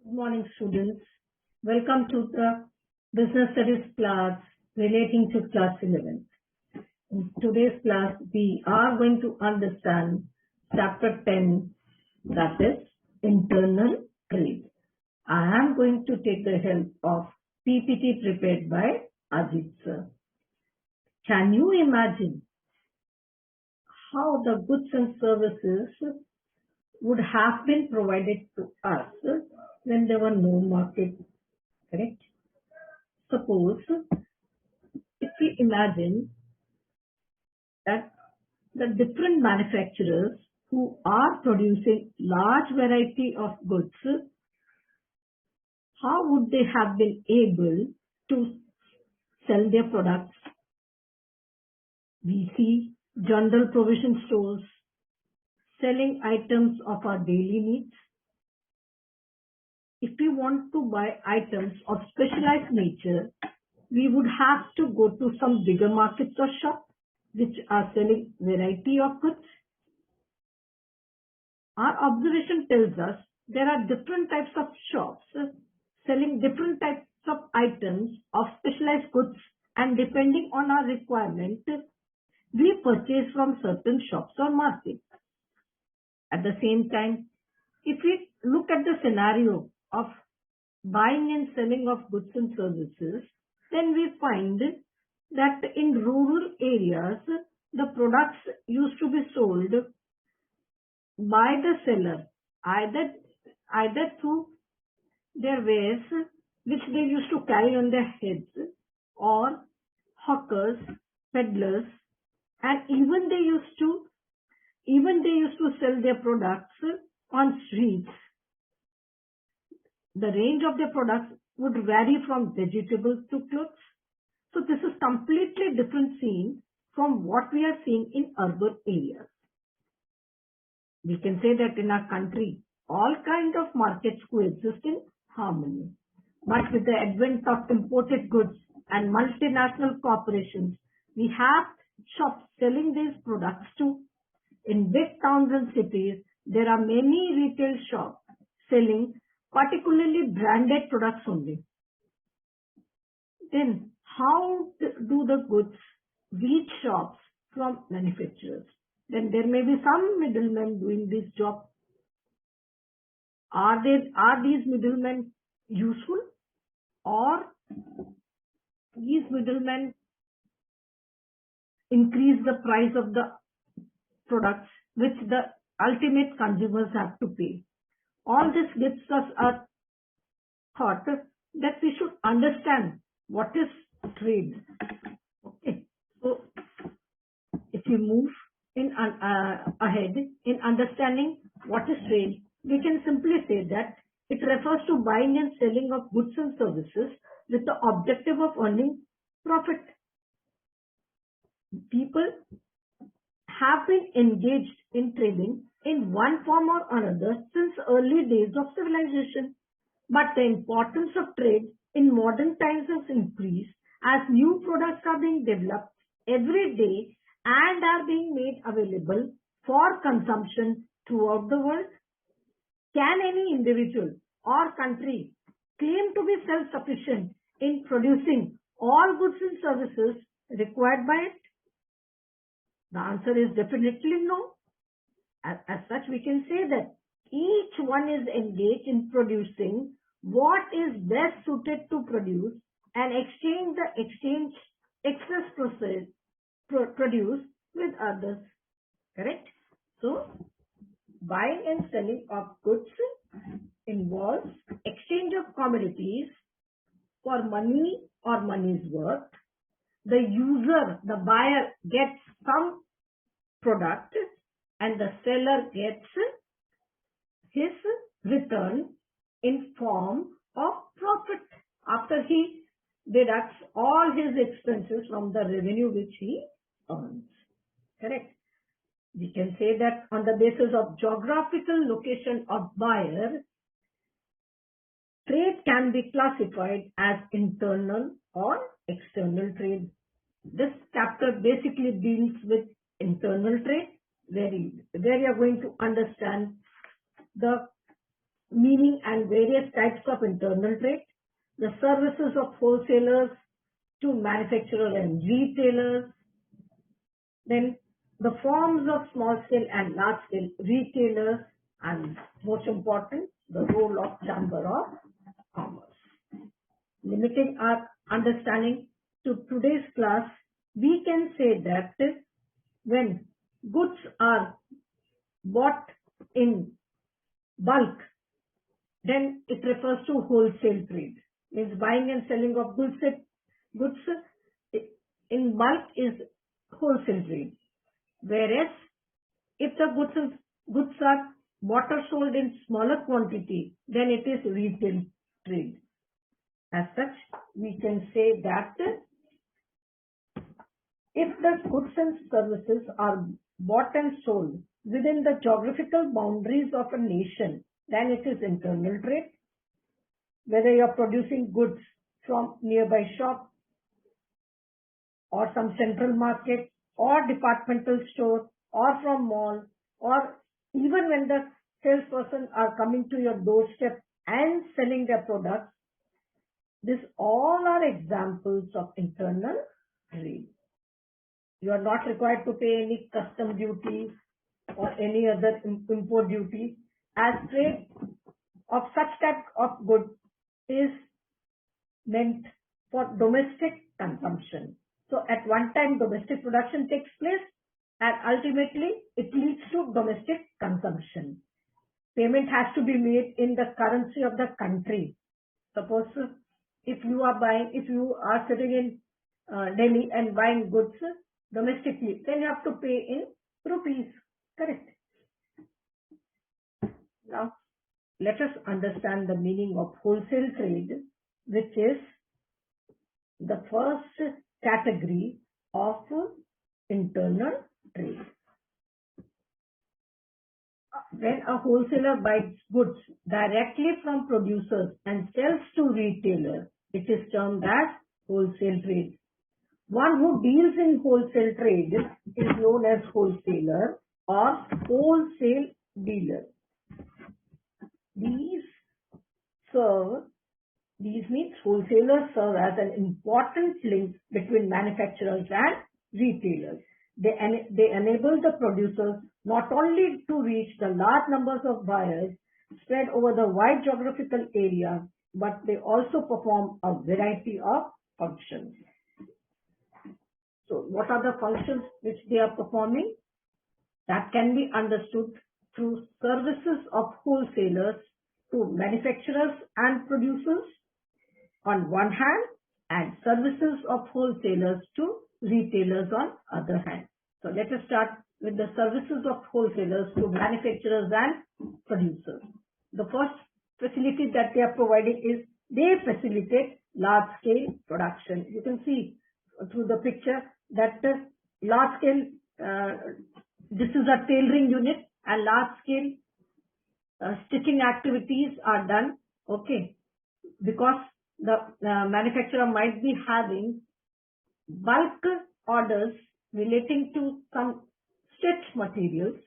Good morning, students. Welcome to the Business Studies class relating to class 11. In today's class, we are going to understand chapter 10, that is internal trade. I am going to take the help of PPT prepared by Ajit sir. Can you imagine how the goods and services would have been provided to us when there were no market, correct? Suppose if we imagine that the different manufacturers who are producing large variety of goods, how would they have been able to sell their products? We see general provision stores selling items of our daily needs. If we want to buy items of specialized nature, we would have to go to some bigger markets or shops which are selling variety of goods. Our observation tells us there are different types of shops selling different types of items of specialized goods, and depending on our requirement, we purchase from certain shops or markets. At the same time, if we look at the scenario of buying and selling of goods and services, then we find that in rural areas, the products used to be sold by the seller, either through their wares which they used to carry on their heads, or hawkers, peddlers, and even they used to sell their products on streets. The range of their products would vary from vegetables to clothes. So this is completely different scene from what we are seeing in urban areas. We can say that in our country, all kinds of markets coexist in harmony. But with the advent of imported goods and multinational corporations, we have shops selling these products too. In big towns and cities, there are many retail shops selling particularly branded products only. Then how do the goods reach shops from manufacturers? Then there may be some middlemen doing this job. Are these middlemen useful, or these middlemen increase the price of the products which the ultimate consumers have to pay? All this gives us a thought that we should understand what is trade. Okay, so if we move ahead in understanding what is trade, we can simply say that it refers to buying and selling of goods and services with the objective of earning profit. People have been engaged in trading in one form or another since early days of civilization. But the importance of trade in modern times has increased as new products are being developed every day and are being made available for consumption throughout the world. Can any individual or country claim to be self-sufficient in producing all goods and services required by it? The answer is definitely no. As such, we can say that each one is engaged in producing what is best suited to produce and exchange excess produce with others. Correct? So, buying and selling of goods involves exchange of commodities for money or money's worth. The user, the buyer, gets some product and the seller gets his return in form of profit after he deducts all his expenses from the revenue which he earns. Correct? We can say that on the basis of geographical location of buyer, trade can be classified as internal or external trade. This chapter basically deals with internal trade, where you are going to understand the meaning and various types of internal trade, the services of wholesalers to manufacturers and retailers, then the forms of small scale and large scale retailers, and most important, the role of chamber of commerce. Limiting our understanding to today's class, we can say that when goods are bought in bulk, then it refers to wholesale trade. Means buying and selling of goods in bulk is wholesale trade. Whereas if the goods are bought or sold in smaller quantity, then it is retail trade. As such, we can say that if the goods and services are bought and sold within the geographical boundaries of a nation, then it is internal trade. Whether you are producing goods from nearby shop or some central market or departmental store or from mall, or even when the salesperson are coming to your doorstep and selling their products, these all are examples of internal trade. You are not required to pay any custom duty or any other import duty, as trade of such type of good is meant for domestic consumption. So at one time domestic production takes place and ultimately it leads to domestic consumption. Payment has to be made in the currency of the country. Suppose if you are sitting in Delhi and buying goods domestically, then you have to pay in rupees, correct? Now, let us understand the meaning of wholesale trade, which is the first category of internal trade. When a wholesaler buys goods directly from producers and sells to retailers, it is termed as wholesale trade. One who deals in wholesale trade is known as wholesaler or wholesale dealer. These means wholesalers serve as an important link between manufacturers and retailers. They enable the producers not only to reach the large numbers of buyers spread over the wide geographical area, but they also perform a variety of functions. So what are the functions which they are performing? That can be understood through services of wholesalers to manufacturers and producers on one hand, and services of wholesalers to retailers on other hand. So let us start with the services of wholesalers to manufacturers and producers. The first facility that they are providing is they facilitate large scale production. You can see through the picture that the large scale, this is a tailoring unit, and large scale stitching activities are done, okay, because the manufacturer might be having bulk orders relating to some stitch materials.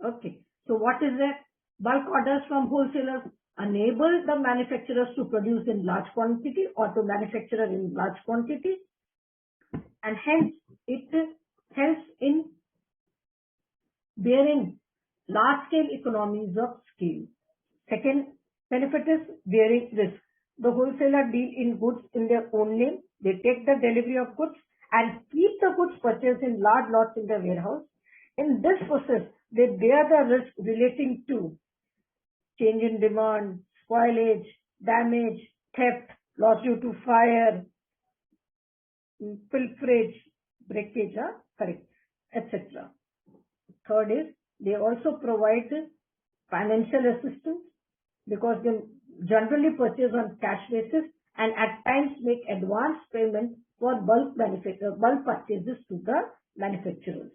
Okay, so what is that? Bulk orders from wholesalers enable the manufacturers to produce in large quantity or to manufacture in large quantity, and hence it helps in bearing large scale economies of scale. Second benefit is bearing risk. The wholesaler deal in goods in their own name. They take the delivery of goods and keep the goods purchased in large lots in the warehouse. In this process, they bear the risk relating to change in demand, spoilage, damage, theft, loss due to fire, pilferage, breakage, correct, etc. Third is they also provide financial assistance because they generally purchase on cash basis and at times make advance payment for bulk purchases to the manufacturers.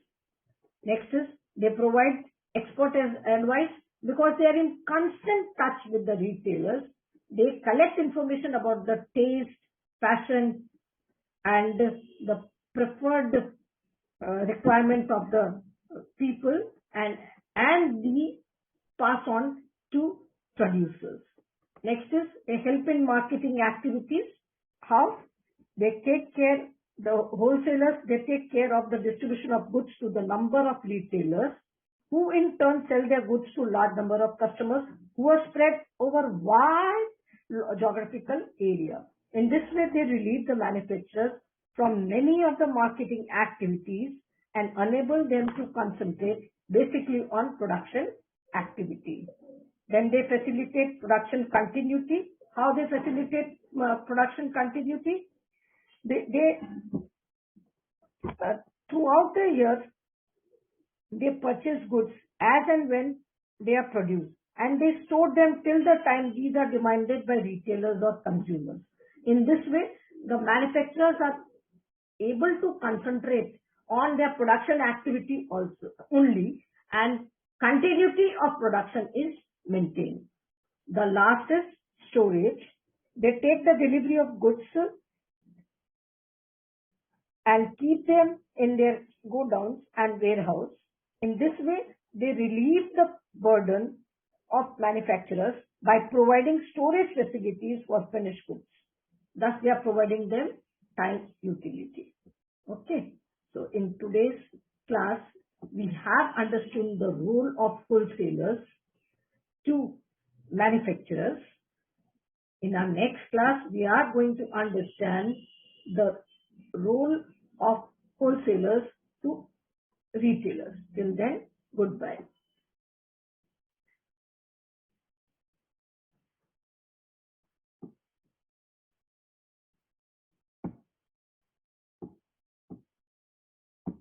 Next is they provide expert advice because they are in constant touch with the retailers. They collect information about the taste, fashion, and the preferred requirements of the people, and we pass on to producers. Next is a help in marketing activities. How? They take care, the wholesalers, they take care of the distribution of goods to the number of retailers, who in turn sell their goods to large number of customers who are spread over wide geographical area. In this way, they relieve the manufacturers from many of the marketing activities and enable them to concentrate basically on production activity. Then they facilitate production continuity. How they facilitate production continuity? They throughout the year, they purchase goods as and when they are produced, and they store them till the time these are demanded by retailers or consumers. In this way, the manufacturers are able to concentrate on their production activity also only, and continuity of production is maintained. The last is storage. They take the delivery of goods and keep them in their godowns and warehouse. In this way, they relieve the burden of manufacturers by providing storage facilities for finished goods. Thus, they are providing them time utility. Okay. So, in today's class, we have understood the role of wholesalers to manufacturers. In our next class, we are going to understand the role of wholesalers to retailers. Till then, goodbye.